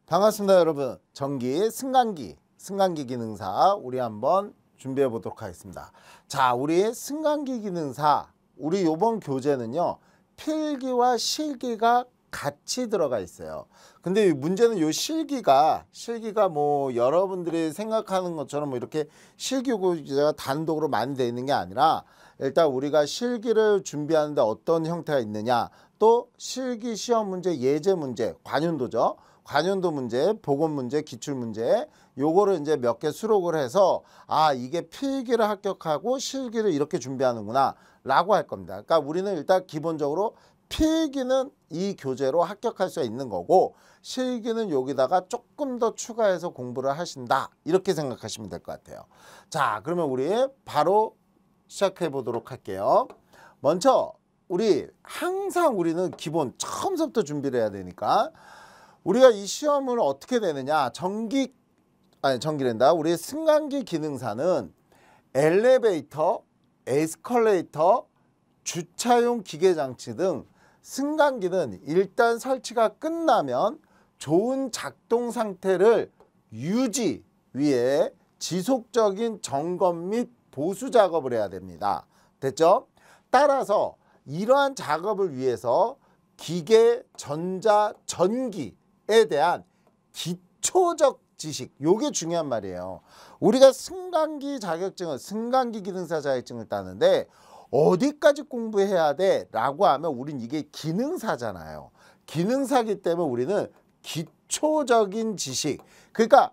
반갑습니다, 여러분. 전기 승강기 기능사 우리 한번 준비해 보도록 하겠습니다. 자, 우리 승강기 기능사 우리 요번 교재는요, 필기와 실기가 같이 들어가 있어요. 근데 문제는 요 실기가 뭐 여러분들이 생각하는 것처럼 뭐 이렇게 실기 교재가 단독으로 많이 되어 있는 게 아니라, 일단 우리가 실기를 준비하는데 어떤 형태가 있느냐, 또 실기 시험 문제, 예제 문제, 관윤도죠. 관윤도 문제, 보건 문제, 기출 문제, 요거를 이제 몇 개 수록을 해서 이게 필기를 합격하고 실기를 이렇게 준비하는구나 라고 할 겁니다. 그러니까 우리는 일단 기본적으로 필기는 이 교재로 합격할 수 있는 거고, 실기는 여기다가 조금 더 추가해서 공부를 하신다, 이렇게 생각하시면 될 것 같아요. 자, 그러면 우리 바로 시작해 보도록 할게요. 먼저 항상 우리는 기본 처음부터 준비를 해야 되니까, 우리가 이 시험을 어떻게 되느냐, 우리 승강기 기능사는 엘리베이터, 에스컬레이터, 주차용 기계장치 등 승강기는 일단 설치가 끝나면 좋은 작동 상태를 유지 위해 지속적인 점검 및 보수 작업을 해야 됩니다. 됐죠? 따라서 이러한 작업을 위해서 기계, 전자, 전기에 대한 기초적 지식, 요게 중요한 말이에요. 우리가 승강기 기능사 자격증을 따는데 어디까지 공부해야 돼? 라고 하면 우린 이게 기능사잖아요. 기능사기 때문에 우리는 기초적인 지식, 그러니까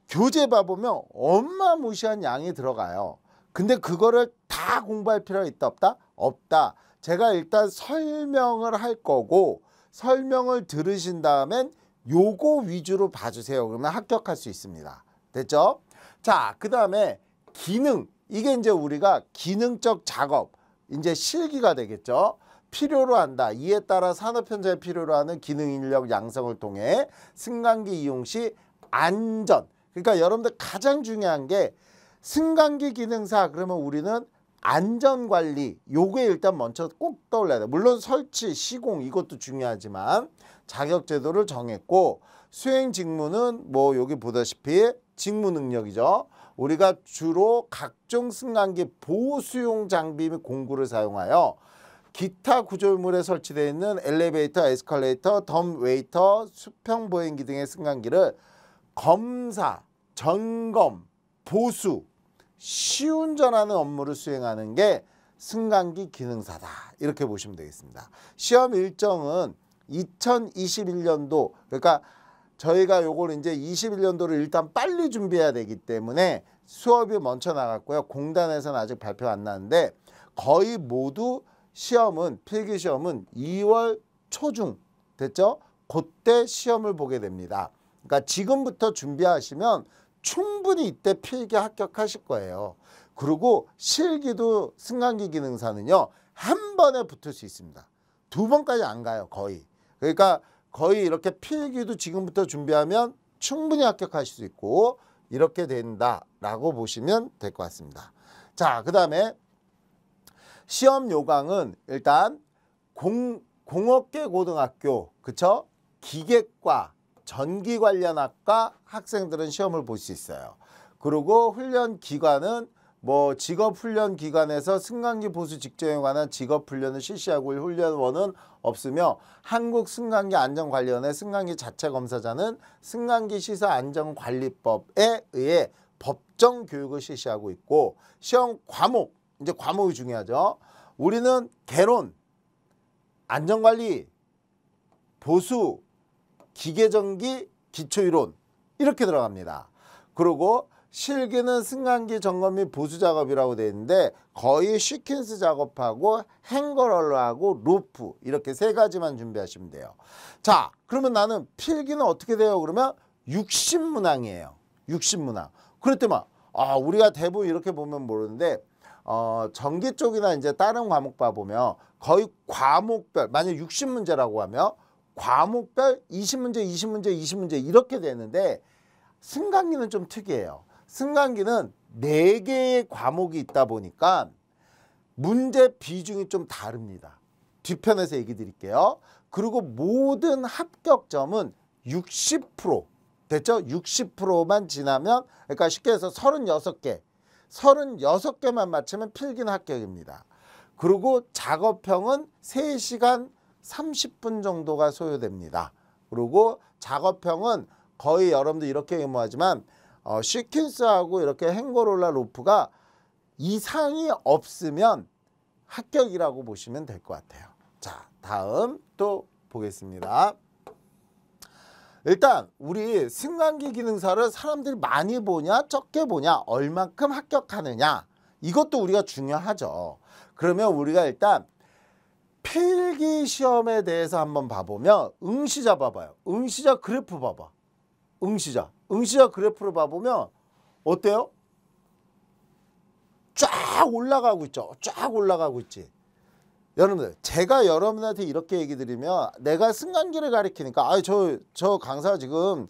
교재 봐보면 어마무시한 양이 들어가요. 근데 그거를 다 공부할 필요가 있다 없다? 없다. 제가 일단 설명을 할 거고, 설명을 들으신 다음엔 요거 위주로 봐주세요. 그러면 합격할 수 있습니다. 됐죠? 자, 그 다음에 기능, 이게 이제 우리가 기능적 작업, 이제 실기가 되겠죠. 필요로 한다. 이에 따라 산업 현장에 필요로 하는 기능 인력 양성을 통해 승강기 이용 시 안전, 그러니까 여러분들 가장 중요한 게 승강기 기능사 그러면 우리는 안전관리, 요게 일단 먼저 꼭 떠올라야 돼. 물론 설치, 시공 이것도 중요하지만 자격제도를 정했고, 수행 직무는 뭐 여기 보다시피 직무 능력이죠. 우리가 주로 각종 승강기 보수용 장비 및 공구를 사용하여 기타 구조물에 설치되어 있는 엘리베이터, 에스컬레이터, 덤웨이터, 수평 보행기 등의 승강기를 검사, 점검, 보수, 시운전하는 업무를 수행하는 게 승강기 기능사다, 이렇게 보시면 되겠습니다. 시험 일정은 2021년도, 그러니까 저희가 요걸 이제 21년도를 일단 빨리 준비해야 되기 때문에 수업이 먼저 나갔고요. 공단에서는 아직 발표 안 나는데 거의 모두 필기 시험은 2월 초중 됐죠? 그때 시험을 보게 됩니다. 그러니까 지금부터 준비하시면 충분히 이때 필기 합격하실 거예요. 그리고 실기도 승강기 기능사는요, 한 번에 붙을 수 있습니다. 2번까지 안 가요, 거의. 그러니까 거의 이렇게 필기도 지금부터 준비하면 충분히 합격하실 수 있고, 이렇게 된다라고 보시면 될 것 같습니다. 자, 그 다음에 시험 요강은 일단 공업계 고등학교, 그쵸? 기계과, 전기 관련 학과 학생들은 시험을 볼 수 있어요. 그리고 훈련 기관은 뭐 직업훈련기관에서 승강기 보수 직전에 관한 직업훈련을 실시하고 훈련원은 없으며, 한국승강기 안전관리원회 승강기 자체검사자는 승강기 시설 안전관리법에 의해 법정 교육을 실시하고 있고, 시험 과목, 이제 과목이 중요하죠. 우리는 개론, 안전관리, 보수, 기계전기, 기초이론 이렇게 들어갑니다. 그리고 실기는 승강기 점검 및 보수 작업이라고 되어 있는데 거의 시퀀스 작업하고 행거럴러하고 루프, 이렇게 3가지만 준비하시면 돼요. 자, 그러면 나는 필기는 어떻게 돼요? 그러면 60문항이에요. 60문항. 그랬더만 우리가 대부분 이렇게 보면 모르는데 전기 쪽이나 이제 다른 과목 봐보면 거의 과목별, 만약 60문제라고 하면 과목별 20문제, 20문제, 20문제 이렇게 되는데, 승강기는 좀 특이해요. 승강기는 4개의 과목이 있다 보니까 문제 비중이 좀 다릅니다. 뒤편에서 얘기 드릴게요. 그리고 모든 합격점은 60% 됐죠? 60%만 지나면, 그러니까 쉽게 해서 36개만 맞추면 필기는 합격입니다. 그리고 작업형은 3시간 30분 정도가 소요됩니다. 그리고 작업형은 거의 여러분들 이렇게 의무하지만 시퀀스하고 이렇게 행거롤라 로프가 이상이 없으면 합격이라고 보시면 될 것 같아요. 자, 다음 또 보겠습니다. 일단 우리 승강기 기능사를 사람들이 많이 보냐 적게 보냐 얼만큼 합격하느냐 이것도 우리가 중요하죠. 그러면 우리가 일단 필기 시험에 대해서 한번 봐보면 응시자 봐봐요. 응시자 그래프 봐봐. 응시자 그래프를 봐보면 어때요? 쫙 올라가고 있죠. 쫙 올라가고 있지. 여러분들 제가 여러분한테 이렇게 얘기 드리면 내가 승강기를 가리키니까 저 강사 지금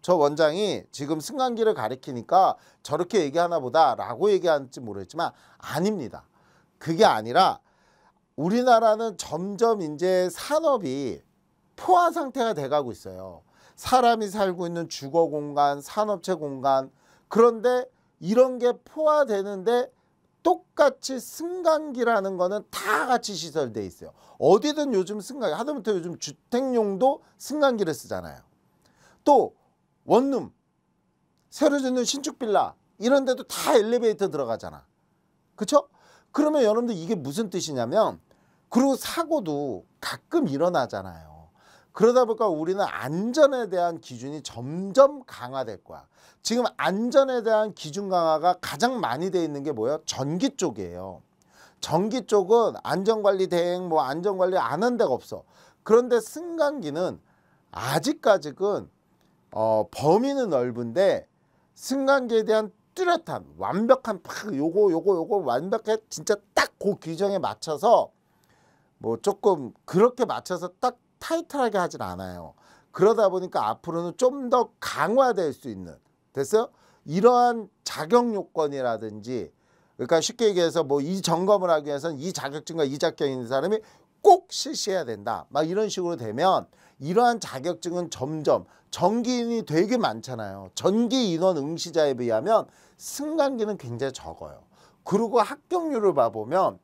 저 원장이 지금 승강기를 가리키니까 저렇게 얘기하나 보다 라고 얘기하는지 모르겠지만 아닙니다. 그게 아니라 우리나라는 점점 이제 산업이 포화 상태가 돼가고 있어요. 사람이 살고 있는 주거 공간, 산업체 공간, 그런데 이런 게 포화되는데 똑같이 승강기라는 거는 다 같이 시설돼 있어요. 어디든 요즘 승강기, 하다못해 요즘 주택용도 승강기를 쓰잖아요. 또 원룸, 새로 짓는 신축 빌라 이런 데도 다 엘리베이터 들어가잖아. 그쵸? 그러면 여러분들 이게 무슨 뜻이냐면, 그리고 사고도 가끔 일어나잖아요. 그러다 보니까 우리는 안전에 대한 기준이 점점 강화될 거야. 지금 안전에 대한 기준 강화가 가장 많이 돼 있는 게 뭐예요? 전기 쪽이에요. 전기 쪽은 안전관리 대행 안전관리 안 한 데가 없어. 그런데 승강기는 아직까지는 범위는 넓은데 승강기에 대한 뚜렷한 완벽한 요거 완벽해 진짜 딱 그 규정에 맞춰서 조금 그렇게 맞춰서 딱 타이트하게 하진 않아요. 그러다 보니까 앞으로는 좀 더 강화될 수 있는, 됐어요? 이러한 자격 요건이라든지, 그러니까 쉽게 얘기해서 이 점검을 하기 위해서는 이 자격증과 이 자격이 있는 사람이 꼭 실시해야 된다. 이런 식으로 되면 이러한 자격증은 점점 전기인이 되게 많잖아요. 전기 인원 응시자에 비하면 승강기는 굉장히 적어요. 그리고 합격률을 봐보면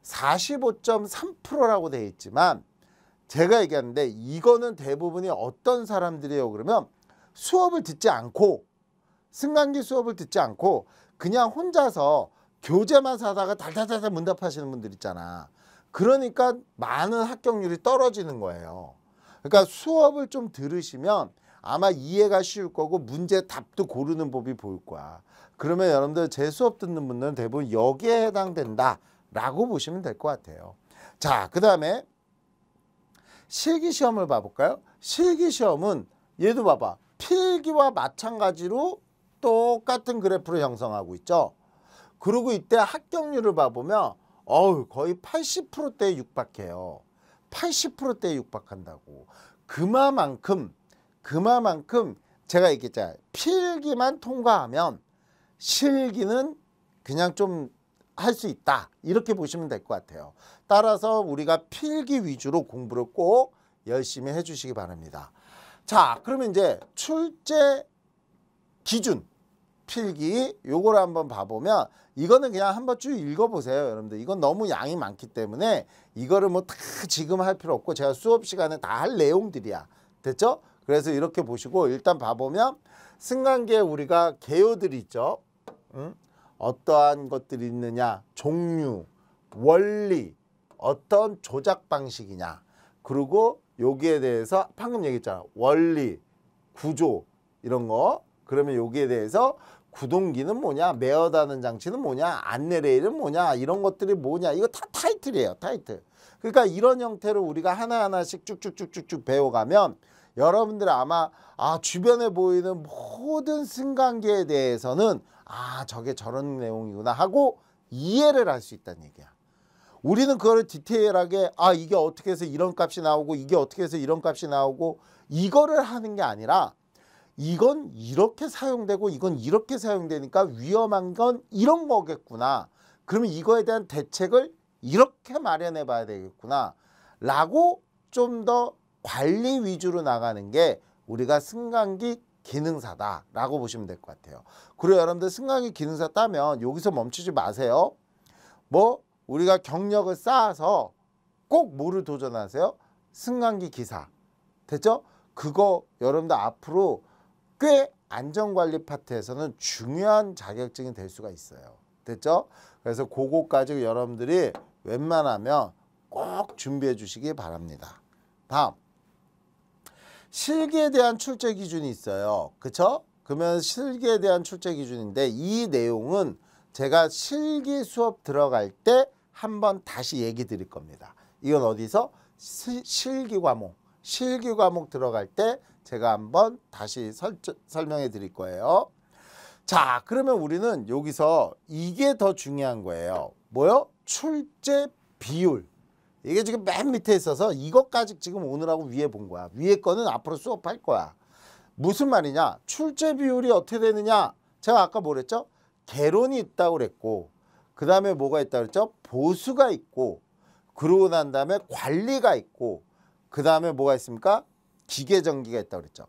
45.3%라고 되어 있지만 제가 얘기하는데 이거는 대부분이 어떤 사람들이에요? 그러면 수업을 듣지 않고, 승강기 수업을 듣지 않고 그냥 혼자서 교재만 사다가 달달달달 문답하시는 분들 있잖아. 그러니까 많은 합격률이 떨어지는 거예요. 그러니까 수업을 좀 들으시면 아마 이해가 쉬울 거고 문제 답도 고르는 법이 보일 거야. 그러면 여러분들 제 수업 듣는 분들은 대부분 여기에 해당된다 라고 보시면 될 것 같아요. 자, 그 다음에 실기시험을 봐볼까요? 실기시험은 얘도 봐봐. 필기와 마찬가지로 똑같은 그래프를 형성하고 있죠. 그리고 이때 합격률을 봐보면 거의 80%대에 육박해요. 80%대에 육박한다고. 그만큼 제가 얘기했잖아요. 필기만 통과하면 실기는 그냥 좀 할 수 있다. 이렇게 보시면 될 것 같아요. 따라서 우리가 필기 위주로 공부를 꼭 열심히 해주시기 바랍니다. 자, 그러면 이제 출제 기준 필기 요거를 한번 봐보면 이거는 그냥 한번 쭉 읽어보세요. 여러분들 이건 너무 양이 많기 때문에 이거를 다 지금 할 필요 없고 제가 수업 시간에 다 할 내용들이야. 됐죠? 그래서 이렇게 보시고 일단 봐보면 승강기에 우리가 개요들이 있죠. 어떠한 것들이 있느냐, 종류, 원리, 어떤 조작 방식이냐, 그리고 여기에 대해서 방금 얘기했잖아. 원리, 구조 이런 거. 그러면 여기에 대해서 구동기는 뭐냐, 매어다는 장치는 뭐냐, 안내 레일은 뭐냐, 이런 것들이 뭐냐, 이거 다 타이틀이에요. 타이틀. 그러니까 이런 형태로 우리가 하나하나씩 쭉쭉쭉쭉 배워가면 여러분들 아마 주변에 보이는 모든 승강기에 대해서는 저게 저런 내용이구나 하고 이해를 할 수 있다는 얘기야. 우리는 그거를 디테일하게 이게 어떻게 해서 이런 값이 나오고 이게 어떻게 해서 이런 값이 나오고 이거를 하는 게 아니라 이건 이렇게 사용되고 이건 이렇게 사용되니까 위험한 건 이런 거겠구나. 그러면 이거에 대한 대책을 이렇게 마련해 봐야 되겠구나 라고 좀 더 관리 위주로 나가는 게 우리가 승강기 기능사다라고 보시면 될 것 같아요. 그리고 여러분들 승강기 기능사 따면 여기서 멈추지 마세요. 뭐 우리가 경력을 쌓아서 꼭 뭐를 도전하세요? 승강기 기사. 됐죠? 그거 여러분들 앞으로 꽤 안전관리 파트에서는 중요한 자격증이 될 수가 있어요. 됐죠? 그래서 그거까지 여러분들이 웬만하면 꼭 준비해 주시기 바랍니다. 다음, 실기에 대한 출제 기준이 있어요. 그쵸? 그러면 실기에 대한 출제 기준인데 이 내용은 제가 실기 수업 들어갈 때 한번 다시 얘기 드릴 겁니다. 이건 어디서? 실기 과목 들어갈 때 제가 한번 다시 설명해 드릴 거예요. 자, 그러면 우리는 여기서 이게 더 중요한 거예요. 뭐요? 출제 비율. 이게 지금 맨 밑에 있어서 이것까지 지금 오늘하고 위에 본 거야. 위에 거는 앞으로 수업할 거야. 무슨 말이냐? 출제 비율이 어떻게 되느냐? 제가 아까 뭐랬죠? 개론이 있다고 그랬고, 그 다음에 뭐가 있다고 그랬죠? 보수가 있고, 그러고 난 다음에 관리가 있고, 그 다음에 뭐가 있습니까? 기계전기가 있다고 그랬죠.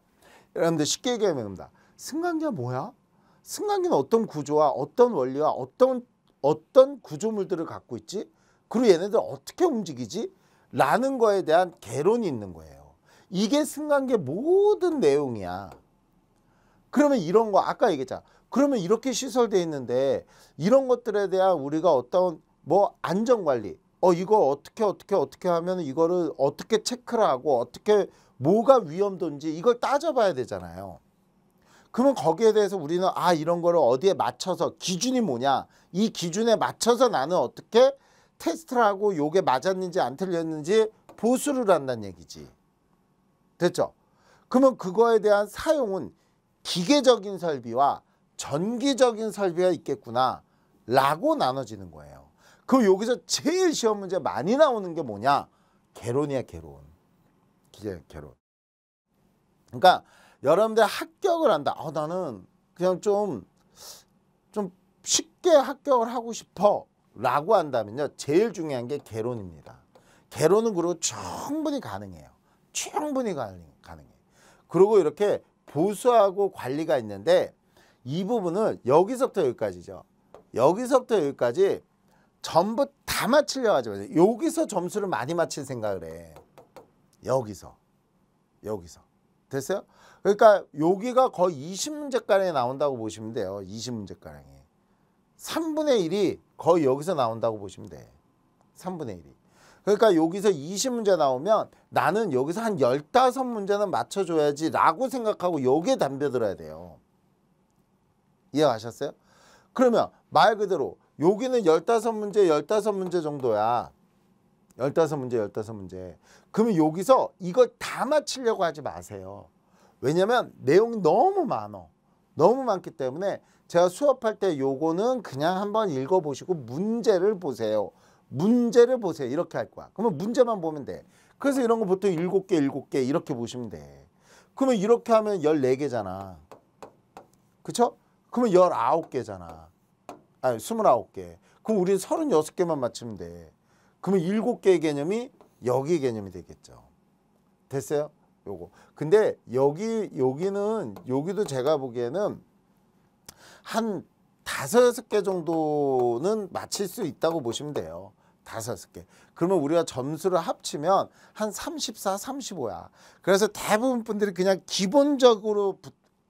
여러분들 쉽게 얘기하면 됩니다. 승강기가 뭐야? 승강기는 어떤 구조와 어떤 원리와 어떤 구조물들을 갖고 있지? 그리고 얘네들 어떻게 움직이지? 라는 거에 대한 개론이 있는 거예요. 이게 승강기의 모든 내용이야. 그러면 이런 거 아까 얘기했잖아. 그러면 이렇게 시설되어 있는데 이런 것들에 대한 우리가 어떤 뭐 안전관리 이거 어떻게 하면 이거를 어떻게 체크를 하고 어떻게 뭐가 위험도인지 이걸 따져봐야 되잖아요. 그러면 거기에 대해서 우리는 이런 거를 어디에 맞춰서 기준이 뭐냐, 이 기준에 맞춰서 나는 어떻게 테스트를 하고 요게 맞았는지 안 틀렸는지 보수를 한다는 얘기지. 됐죠? 그러면 그거에 대한 사용은 기계적인 설비와 전기적인 설비가 있겠구나 라고 나눠지는 거예요. 그럼 여기서 제일 시험 문제 많이 나오는 게 뭐냐? 개론이야, 개론. 개론. 그러니까 여러분들 합격을 한다. 나는 그냥 좀 쉽게 합격을 하고 싶어 라고 한다면요, 제일 중요한 게 개론입니다. 개론은 그리고 충분히 가능해요. 충분히 가능해요. 그리고 이렇게 보수하고 관리가 있는데 이 부분을 여기서부터 여기까지죠. 여기서부터 여기까지 전부 다 맞추려고 하지 마세요. 여기서 점수를 많이 맞힐 생각을 해. 여기서. 됐어요? 그러니까 여기가 거의 20문제가량이 나온다고 보시면 돼요. 20문제가량이. 3분의 1이 거의 여기서 나온다고 보시면 돼. 3분의 1이. 그러니까 여기서 20문제 나오면 나는 여기서 한 15문제는 맞춰줘야지 라고 생각하고 여기에 담벼들어야 돼요. 이해하셨어요? 그러면 말 그대로 여기는 15문제 정도야. 15문제. 그러면 여기서 이걸 다 맞추려고 하지 마세요. 왜냐면 내용이 너무 많아. 너무 많기 때문에 제가 수업할 때 요거는 그냥 한번 읽어보시고 문제를 보세요. 이렇게 할 거야. 그러면 문제만 보면 돼. 그래서 이런 거 보통 7개 이렇게 보시면 돼. 그러면 이렇게 하면 14개잖아. 그쵸? 그러면 19개잖아. 아니 29개. 그럼 우리는 36개만 맞추면 돼. 그러면 7개의 개념이 여기 개념이 되겠죠. 됐어요? 요거. 근데 여기도 제가 보기에는 한 5-6개 정도는 맞힐 수 있다고 보시면 돼요. 5개. 그러면 우리가 점수를 합치면 한 34, 35야. 그래서 대부분 분들이 그냥 기본적으로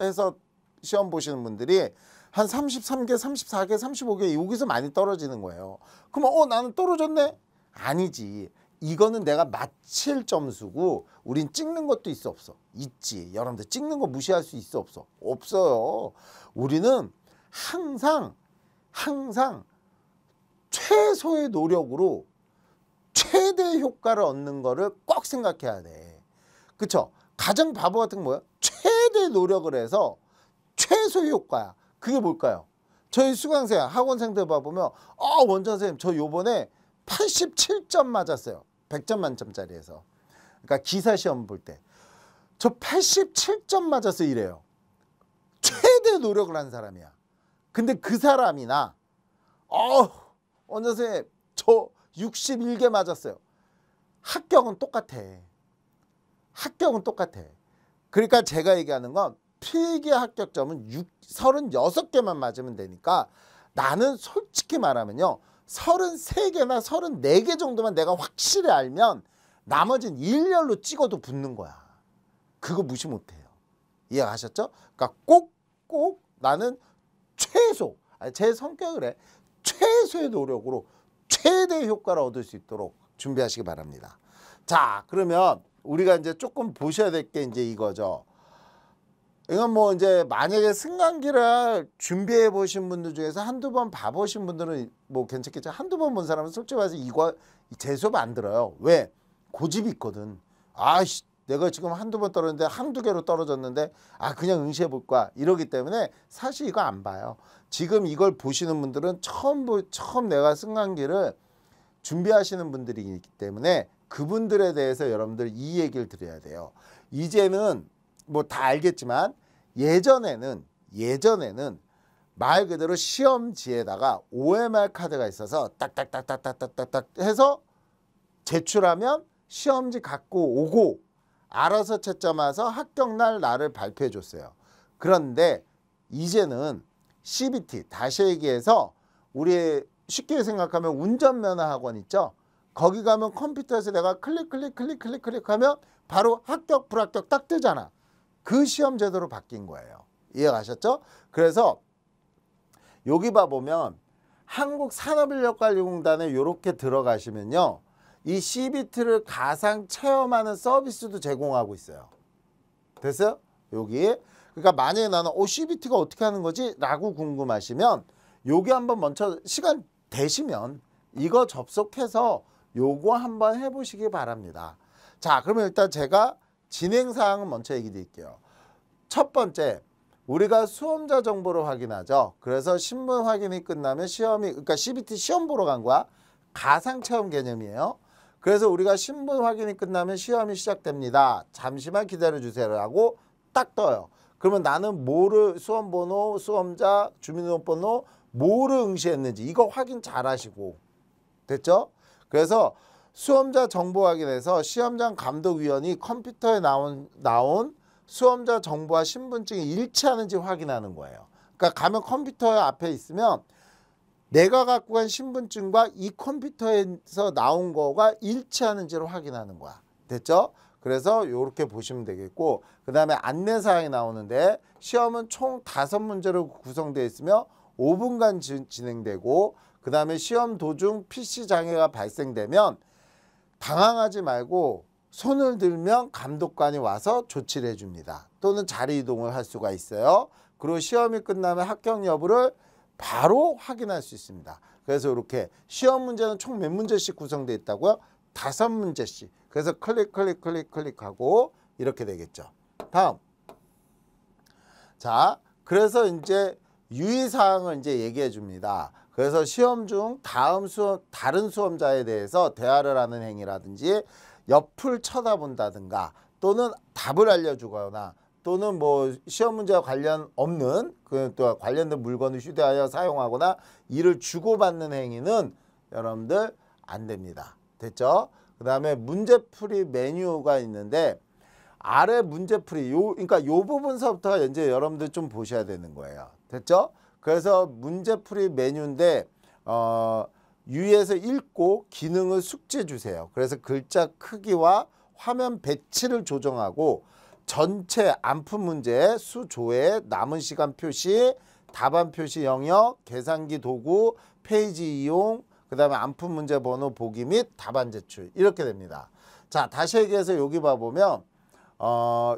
해서 시험 보시는 분들이 한 33개, 34개, 35개 여기서 많이 떨어지는 거예요. 그러면 나는 떨어졌네? 아니지. 이거는 내가 맞힐 점수고 우린 찍는 것도 있어 없어? 있지. 여러분들 찍는 거 무시할 수 있어 없어? 없어요. 우리는 항상 최소의 노력으로 최대 효과를 얻는 거를 꼭 생각해야 돼. 그쵸? 가장 바보 같은 거 뭐야? 최대 노력을 해서 최소의 효과야. 그게 뭘까요? 저희 수강생 학원생들 봐보면 원장 선생님 저 요번에 87점 맞았어요. 100점 만점짜리에서. 그러니까 기사 시험 볼 때 저 87점 맞았어 이래요. 최대 노력을 한 사람이야. 근데 그 사람이나 원장 선생님 저 61개 맞았어요. 합격은 똑같아. 합격은 똑같아. 그러니까 제가 얘기하는 건 필기 합격점은 36개만 맞으면 되니까 나는 솔직히 말하면요. 33개나 34개 정도만 내가 확실히 알면 나머지는 일렬로 찍어도 붙는 거야. 그거 무시 못해요. 이해하셨죠? 그러니까 꼭 나는 최소, 제 성격을 해. 최소의 노력으로 최대의 효과를 얻을 수 있도록 준비하시기 바랍니다. 자, 그러면 우리가 이제 조금 보셔야 될 게 이제 이거죠. 이건 뭐 이제 만약에 승강기를 준비해 보신 분들 중에서 한두 번 봐보신 분들은 뭐 괜찮겠죠. 한두 번 본 사람은 솔직히 말해서 이거 제 수업 안 들어요. 왜? 고집이 있거든. 아이씨, 내가 지금 한두 번 떨어졌는데 한두 개로 떨어졌는데 그냥 응시해 볼 거야. 이러기 때문에 사실 이거 안 봐요. 지금 이걸 보시는 분들은 처음 내가 승강기를 준비하시는 분들이기 때문에 그분들에 대해서 여러분들 이 얘기를 드려야 돼요. 이제는 뭐 다 알겠지만 예전에는 말 그대로 시험지에다가 OMR 카드가 있어서 딱딱딱딱딱딱딱 해서 제출하면 시험지 갖고 오고 알아서 채점 와서 합격날 날을 발표해 줬어요. 그런데 이제는 CBT, 다시 얘기해서 우리 쉽게 생각하면 운전면허 학원 있죠. 거기 가면 컴퓨터에서 내가 클릭하면 바로 합격 불합격 딱 뜨잖아. 그 시험 제도로 바뀐 거예요. 이해가셨죠? 그래서 여기 봐보면 한국산업인력관리공단에 이렇게 들어가시면요. 이 CBT를 가상 체험하는 서비스도 제공하고 있어요. 됐어요? 여기. 그러니까 만약에 나는 CBT가 어떻게 하는 거지? 라고 궁금하시면 여기 한번 먼저 시간 되시면 이거 접속해서 요거 한번 해보시기 바랍니다. 자, 그러면 일단 제가 진행사항은 먼저 얘기 드릴게요. 첫 번째, 우리가 수험자 정보를 확인하죠. 그래서 신분 확인이 끝나면 그러니까 CBT 시험 보러 간 거야. 가상체험 개념이에요. 그래서 우리가 신분 확인이 끝나면 시험이 시작됩니다. 잠시만 기다려주세요라고 딱 떠요. 그러면 나는 뭐를 수험번호, 수험자, 주민등록번호 뭐를 응시했는지 이거 확인 잘 하시고 됐죠? 그래서 수험자 정보 확인해서 시험장 감독위원이 컴퓨터에 나온 수험자 정보와 신분증이 일치하는지 확인하는 거예요. 그러니까 가면 컴퓨터 앞에 있으면 내가 갖고 간 신분증과 이 컴퓨터에서 나온 거가 일치하는지를 확인하는 거야. 됐죠? 그래서 이렇게 보시면 되겠고 그 다음에 안내사항이 나오는데 시험은 총 5문제로 구성되어 있으며 5분간 진행되고 그 다음에 시험 도중 PC 장애가 발생되면 당황하지 말고 손을 들면 감독관이 와서 조치를 해줍니다. 또는 자리 이동을 할 수가 있어요. 그리고 시험이 끝나면 합격 여부를 바로 확인할 수 있습니다. 그래서 이렇게 시험 문제는 총 몇 문제씩 구성되어 있다고요? 5문제씩. 그래서 클릭하고 이렇게 되겠죠. 다음. 자, 그래서 이제 유의사항을 이제 얘기해 줍니다. 그래서 시험 중 다른 수험자에 대해서 대화를 하는 행위라든지 옆을 쳐다본다든가 또는 답을 알려주거나 또는 뭐 시험 문제와 관련 없는 또 관련된 물건을 휴대하여 사용하거나 이를 주고받는 행위는 여러분들 안 됩니다. 됐죠? 그 다음에 문제풀이 메뉴가 있는데 아래 문제풀이 그러니까 요 부분서부터 이제 여러분들 좀 보셔야 되는 거예요. 됐죠? 그래서 문제풀이 메뉴인데 유의해서 읽고 기능을 숙지해 주세요. 그래서 글자 크기와 화면 배치를 조정하고 전체 안푼 문제 수조회 남은 시간 표시 답안 표시 영역 계산기 도구 페이지 이용 그 다음에 안푼 문제 번호 보기 및 답안 제출 이렇게 됩니다. 자, 다시 얘기해서 여기 봐보면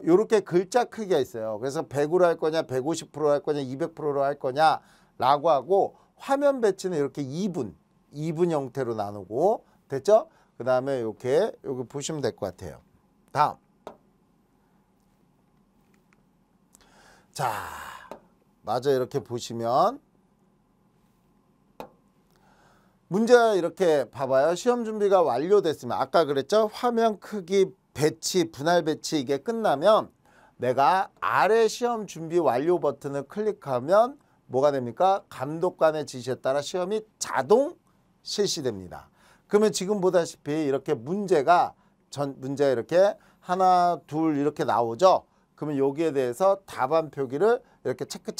요렇게 글자 크기가 있어요. 그래서 100으로 할 거냐 150%로 할 거냐 200%로 할 거냐 라고 하고 화면 배치는 이렇게 2분 형태로 나누고 됐죠? 그 다음에 이렇게 여기 보시면 될 것 같아요. 다음. 자, 맞아 이렇게 보시면 문제 이렇게 봐봐요. 시험 준비가 완료됐으면 아까 그랬죠? 화면 크기 배치, 분할 배치 이게 끝나면 내가 아래 시험 준비 완료 버튼을 클릭하면 뭐가 됩니까? 감독관의 지시에 따라 시험이 자동 실시됩니다. 그러면 지금 보다시피 이렇게 문제가 이렇게 하나, 둘 이렇게 나오죠. 그러면 여기에 대해서 답안 표기를 이렇게 체크.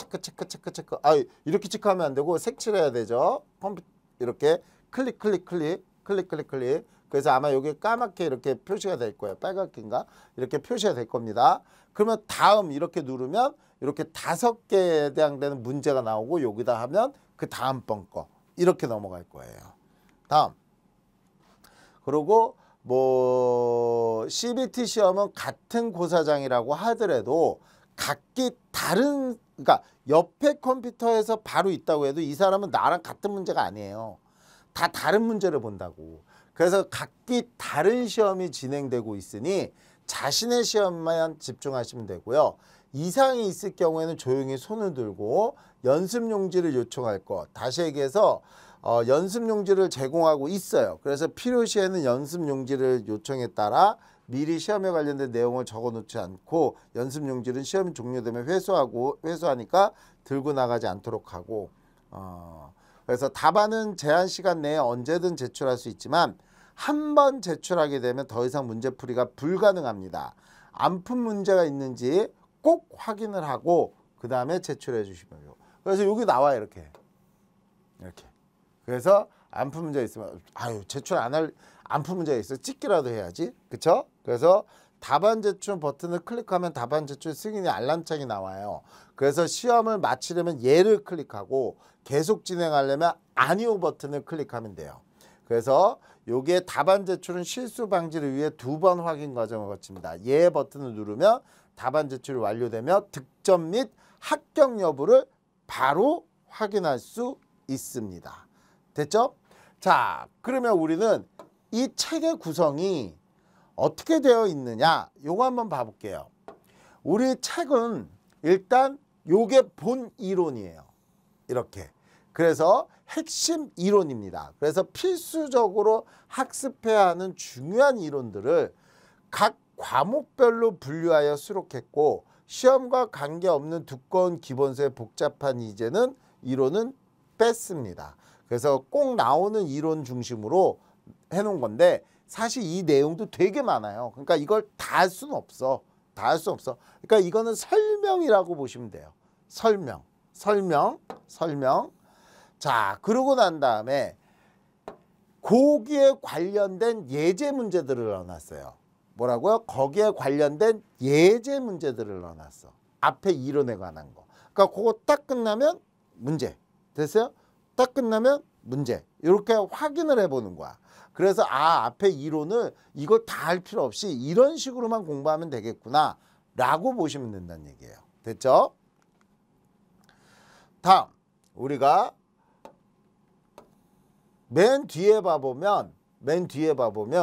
아, 이렇게 체크하면 안 되고 색칠해야 되죠. 이렇게 클릭. 그래서 아마 여기 까맣게 이렇게 표시가 될 거예요. 빨갛게인가? 이렇게 표시가 될 겁니다. 그러면 다음 이렇게 누르면 이렇게 5개에 해당되는 문제가 나오고 여기다 하면 그 다음번 거 이렇게 넘어갈 거예요. 다음. 그리고 뭐 CBT 시험은 같은 고사장이라고 하더라도 각기 다른, 그러니까 옆에 컴퓨터에서 바로 있다고 해도 이 사람은 나랑 같은 문제가 아니에요. 다 다른 문제를 본다고. 그래서 각기 다른 시험이 진행되고 있으니 자신의 시험만 집중하시면 되고요. 이상이 있을 경우에는 조용히 손을 들고 연습 용지를 요청할 것. 다시 얘기해서 연습 용지를 제공하고 있어요. 그래서 필요시에는 연습 용지를 요청에 따라 미리 시험에 관련된 내용을 적어놓지 않고 연습 용지는 시험이 종료되면 회수하니까 들고 나가지 않도록 하고, 그래서 답안은 제한 시간 내에 언제든 제출할 수 있지만 한 번 제출하게 되면 더 이상 문제풀이가 불가능합니다. 안 푼 문제가 있는지 꼭 확인을 하고 그 다음에 제출해 주시면 돼요. 그래서 여기 나와 이렇게. 그래서 안 푼 문제가 있으면 제출 안 푼 문제가 있어 찍기라도 해야지. 그쵸? 그래서 답안 제출 버튼을 클릭하면 답안 제출 승인의 알람창이 나와요. 그래서 시험을 마치려면 얘를 클릭하고 계속 진행하려면 아니오 버튼을 클릭하면 돼요. 그래서 여기에 답안 제출은 실수 방지를 위해 2번 확인 과정을 거칩니다. 얘 버튼을 누르면 답안 제출이 완료되며 득점 및 합격 여부를 바로 확인할 수 있습니다. 됐죠? 자, 그러면 우리는 이 책의 구성이 어떻게 되어 있느냐, 요거 한번 봐볼게요. 우리 책은 일단 요게 본 이론이에요. 이렇게. 그래서 핵심 이론입니다. 그래서 필수적으로 학습해야 하는 중요한 이론들을 각 과목별로 분류하여 수록했고, 시험과 관계없는 두꺼운 기본서의 복잡한 이론은 뺐습니다. 그래서 꼭 나오는 이론 중심으로 해놓은 건데 사실 이 내용도 되게 많아요. 그러니까 이걸 다 할 수는 없어. 그러니까 이거는 설명이라고 보시면 돼요. 설명. 자, 그러고 난 다음에 거기에 관련된 예제 문제들을 넣어놨어요. 뭐라고요? 거기에 관련된 예제 문제들을 넣어놨어. 앞에 이론에 관한 거. 그러니까 그거 딱 끝나면 문제. 됐어요? 딱 끝나면 문제. 이렇게 확인을 해보는 거야. 그래서 앞에 이론을 이걸 다 할 필요 없이 이런 식으로만 공부하면 되겠구나 라고 보시면 된다는 얘기예요. 됐죠? 다음 우리가 맨 뒤에 봐보면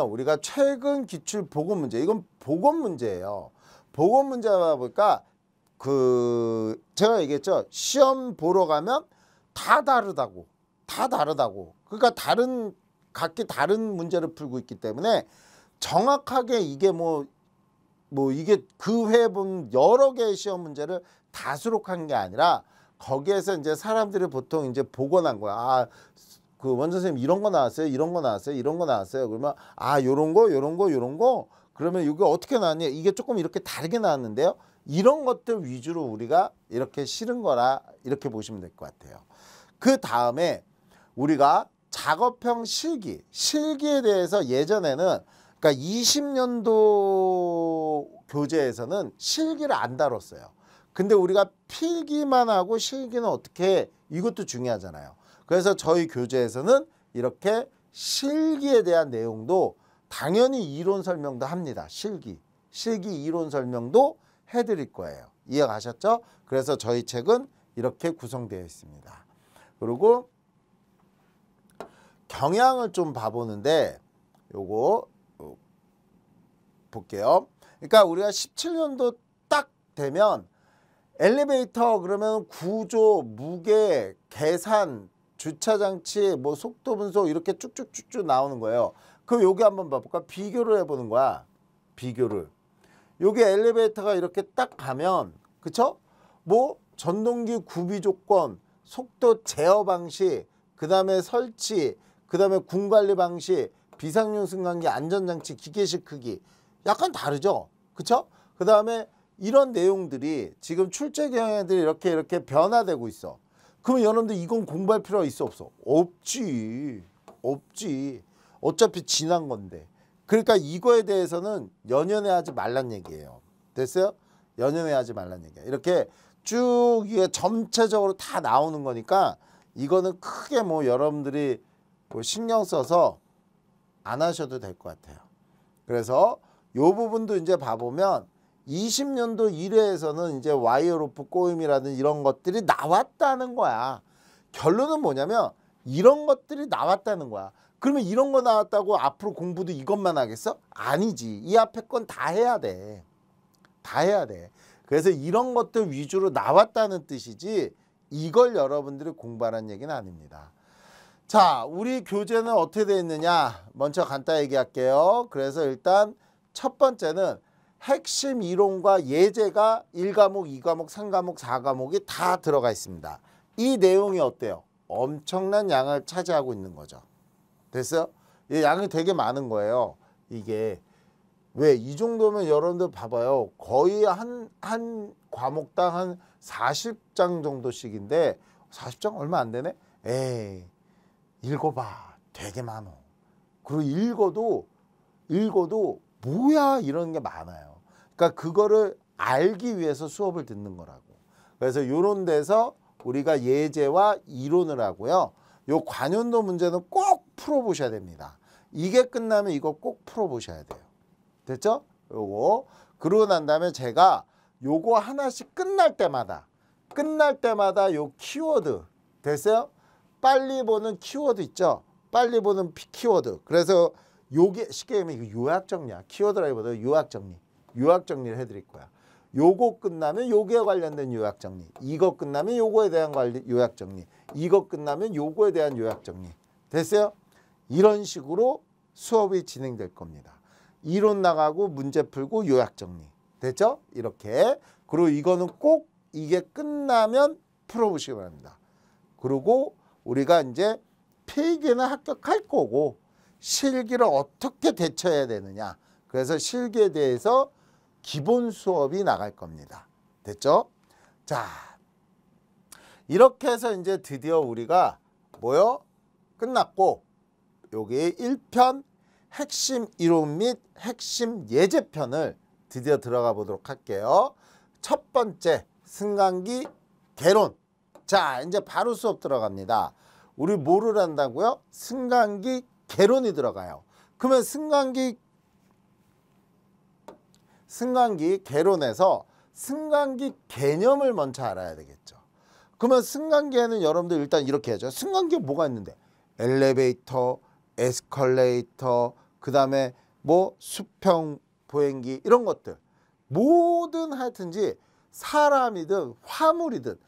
우리가 최근 기출 보건 문제, 이건 보건 문제예요. 보건 문제 봐보니까 제가 얘기했죠. 시험 보러 가면 다 다르다고. 그러니까 각기 다른 문제를 풀고 있기 때문에 정확하게 이게 이게 그 회 본 여러 개의 시험 문제를 다 수록한 게 아니라 거기에서 이제 사람들이 보통 이제 복원한 거야. 그 원장 선생님 이런 거 나왔어요. 그러면 요런 거 그러면 이게 어떻게 나왔냐? 이게 조금 이렇게 다르게 나왔는데요. 이런 것들 위주로 우리가 이렇게 실은 거라 이렇게 보시면 될 것 같아요. 그 다음에 우리가 작업형 실기에 대해서 예전에는 그러니까 20년도 교재에서는 실기를 안 다뤘어요. 근데 우리가 필기만 하고 실기는 어떻게 해? 이것도 중요하잖아요. 그래서 저희 교재에서는 이렇게 실기에 대한 내용도 당연히 이론 설명도 합니다. 실기 이론 설명도 해드릴 거예요. 이해가셨죠? 그래서 저희 책은 이렇게 구성되어 있습니다. 그리고 경향을 좀 봐보는데 요거 볼게요. 그러니까 우리가 17년도 딱 되면 엘리베이터 그러면 구조, 무게, 계산, 주차장치, 속도 분석 이렇게 쭉쭉쭉쭉 나오는 거예요. 그럼 여기 한번 봐볼까? 비교를 해보는 거야. 비교를. 여기 엘리베이터가 이렇게 딱 가면, 그쵸? 전동기 구비 조건, 속도 제어 방식, 그 다음에 설치, 그 다음에 궁 관리 방식, 비상용 승강기 안전장치, 기계식 크기. 약간 다르죠. 그쵸? 그 다음에 이런 내용들이 지금 출제 경향들이 이렇게 변화되고 있어. 그러면 여러분들 이건 공부할 필요가 있어 없어? 없지. 없지. 어차피 지난 건데. 그러니까 이거에 대해서는 연연해 하지 말란 얘기예요. 됐어요? 연연해 하지 말란 얘기야. 이렇게 쭉 이게 전체적으로 다 나오는 거니까 이거는 크게 뭐 여러분들이 뭐 신경 써서 안 하셔도 될 것 같아요. 그래서 요 부분도 이제 봐보면 20년도 1회에서는 이제 와이어로프 꼬임이라든 이런 것들이 나왔다는 거야. 결론은 뭐냐면 이런 것들이 나왔다는 거야. 그러면 이런 거 나왔다고 앞으로 공부도 이것만 하겠어? 아니지. 이 앞에 건 다 해야 돼. 다 해야 돼. 그래서 이런 것들 위주로 나왔다는 뜻이지 이걸 여러분들이 공부하라는 얘기는 아닙니다. 자, 우리 교재는 어떻게 되어 있느냐? 먼저 간단히 얘기할게요. 그래서 일단 첫 번째는 핵심 이론과 예제가 1과목, 2과목, 3과목, 4과목이 다 들어가 있습니다. 이 내용이 어때요? 엄청난 양을 차지하고 있는 거죠. 됐어요? 이 양이 되게 많은 거예요. 이게 왜 이 정도면 여러분들 봐봐요. 거의 한 과목당 한 40장 정도씩인데 40장 얼마 안 되네? 에이, 읽어봐. 되게 많어. 그리고 읽어도 뭐야 이런 게 많아요. 그러니까 그거를 알기 위해서 수업을 듣는 거라고. 그래서 이런 데서 우리가 예제와 이론을 하고요. 요 관연도 문제는 꼭 풀어보셔야 됩니다. 이게 끝나면 이거 꼭 풀어보셔야 돼요. 됐죠? 요거. 그러고 난 다음에 제가 요거 하나씩 끝날 때마다 요 키워드 됐어요? 빨리 보는 키워드 있죠? 빨리 보는 키워드. 그래서 요게 쉽게 얘기하면 요약 정리야. 키워드라기보다 요약 정리를 해드릴 거야. 요거 끝나면 요거에 관련된 요약 정리. 이거 끝나면 요거에 대한 요약 정리. 이거 끝나면 요거에 대한 요약 정리. 됐어요? 이런 식으로 수업이 진행될 겁니다. 이론 나가고 문제 풀고 요약 정리. 됐죠? 이렇게. 그리고 이거는 꼭 이게 끝나면 풀어보시기 바랍니다. 그리고 우리가 이제 필기는 합격할 거고 실기를 어떻게 대처해야 되느냐. 그래서 실기에 대해서 기본 수업이 나갈 겁니다. 됐죠? 자, 이렇게 해서 이제 드디어 우리가 뭐요? 끝났고 여기 1편 핵심 이론 및 핵심 예제편을 드디어 들어가 보도록 할게요. 첫 번째 승강기 개론. 자, 이제 바로 수업 들어갑니다. 우리 뭐를 한다고요? 승강기 개론이 들어가요. 그러면 승강기 개론에서 승강기 개념을 먼저 알아야 되겠죠. 그러면 승강기에는 여러분들 일단 이렇게 하죠. 승강기에 뭐가 있는데? 엘리베이터, 에스컬레이터, 그 다음에 뭐 수평 보행기 이런 것들. 뭐든 하여튼지 사람이든 화물이든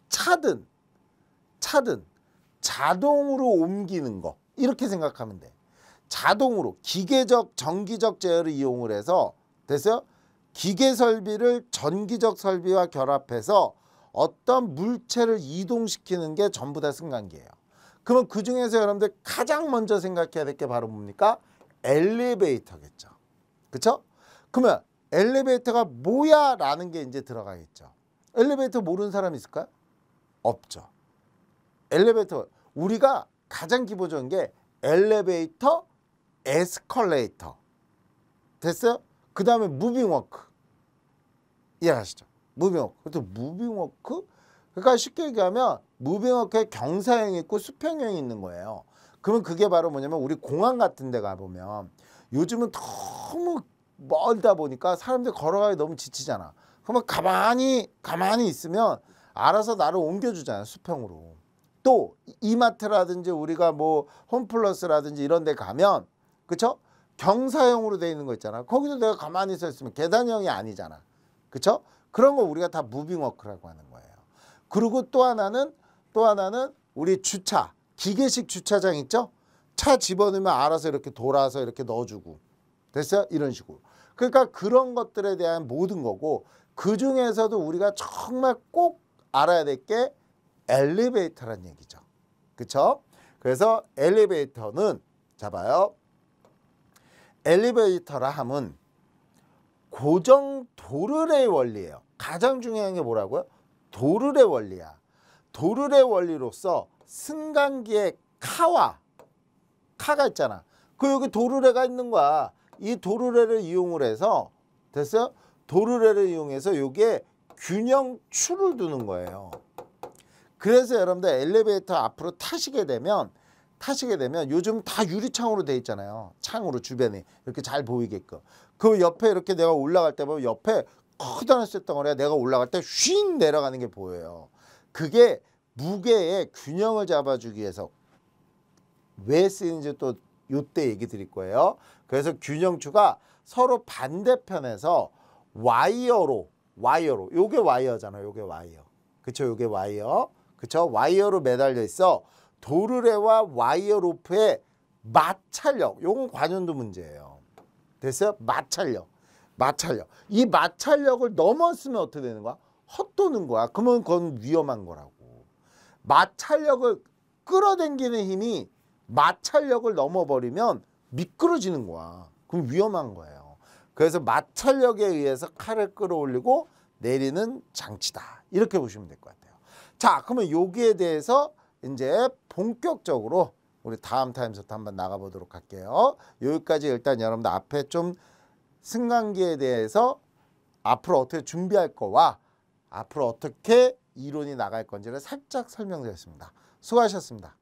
차든 자동으로 옮기는 거. 이렇게 생각하면 돼. 자동으로 기계적 전기적 제어를 이용을 해서 됐어요? 기계 설비를 전기적 설비와 결합해서 어떤 물체를 이동시키는 게 전부 다 승강기예요. 그러면 그 중에서 여러분들 가장 먼저 생각해야 될 게 바로 뭡니까? 엘리베이터겠죠. 그렇죠? 그러면 엘리베이터가 뭐야? 라는 게 이제 들어가겠죠. 엘리베이터 모르는 사람 있을까요? 없죠. 엘리베이터 우리가 가장 기본적인 게 엘리베이터, 에스컬레이터. 됐어요? 그 다음에 무빙워크. 이해하시죠? 무빙워크. 그래도 무빙워크? 그러니까 쉽게 얘기하면 무빙워크에 경사형이 있고 수평형이 있는 거예요. 그러면 그게 바로 뭐냐면 우리 공항 같은 데 가보면 요즘은 너무 멀다 보니까 사람들 걸어가기 너무 지치잖아. 그러면 가만히 있으면 알아서 나를 옮겨주잖아요. 수평으로. 또 이마트라든지 우리가 뭐 홈플러스라든지 이런 데 가면 그쵸? 경사형으로 돼 있는 거 있잖아. 거기도 내가 가만히 서 있으면 계단형이 아니잖아. 그쵸? 그런 거 우리가 다 무빙워크라고 하는 거예요. 그리고 또 하나는 우리 주차, 기계식 주차장 있죠? 차 집어넣으면 알아서 이렇게 돌아서 이렇게 넣어주고. 됐어요? 이런 식으로. 그러니까 그런 것들에 대한 모든 거고 그 중에서도 우리가 정말 꼭 알아야 될 게 엘리베이터란 얘기죠. 그쵸? 그래서 엘리베이터는 자 봐요. 엘리베이터라 함은 고정 도르래의 원리예요. 가장 중요한 게 뭐라고요? 도르래 원리야. 도르래 원리로서 승강기의 카가 있잖아. 그 여기 도르래가 있는 거야. 이 도르래를 이용을 해서 됐어요? 도르래를 이용해서 여기에 균형추를 두는 거예요. 그래서 여러분들 엘리베이터 앞으로 타시게 되면 요즘 다 유리창으로 돼 있잖아요. 창으로 주변이 이렇게 잘 보이게끔. 그 옆에 이렇게 내가 올라갈 때 보면 옆에 커다란 쇳덩어리가 내가 올라갈 때 휙 내려가는 게 보여요. 그게 무게의 균형을 잡아주기 위해서 왜 쓰이는지 또 요때 얘기 드릴 거예요. 그래서 균형추가 서로 반대편에서 와이어로 요게 와이어잖아요. 요게 와이어. 그쵸? 요게 와이어. 그쵸? 와이어로 매달려 있어. 도르래와 와이어 로프의 마찰력. 요건 관연도 문제예요. 됐어요? 마찰력. 이 마찰력을 넘었으면 어떻게 되는 거야? 헛도는 거야. 그러면 그건 위험한 거라고. 마찰력을 끌어당기는 힘이 마찰력을 넘어버리면 미끄러지는 거야. 그럼 위험한 거예요. 그래서 마찰력에 의해서 칼을 끌어올리고 내리는 장치다. 이렇게 보시면 될 것 같아요. 자, 그러면 여기에 대해서 이제 본격적으로 우리 다음 타임부터 한번 나가보도록 할게요. 여기까지 일단 여러분들 앞에 좀 승강기에 대해서 앞으로 어떻게 준비할 거와 앞으로 어떻게 이론이 나갈 건지를 살짝 설명드렸습니다. 수고하셨습니다.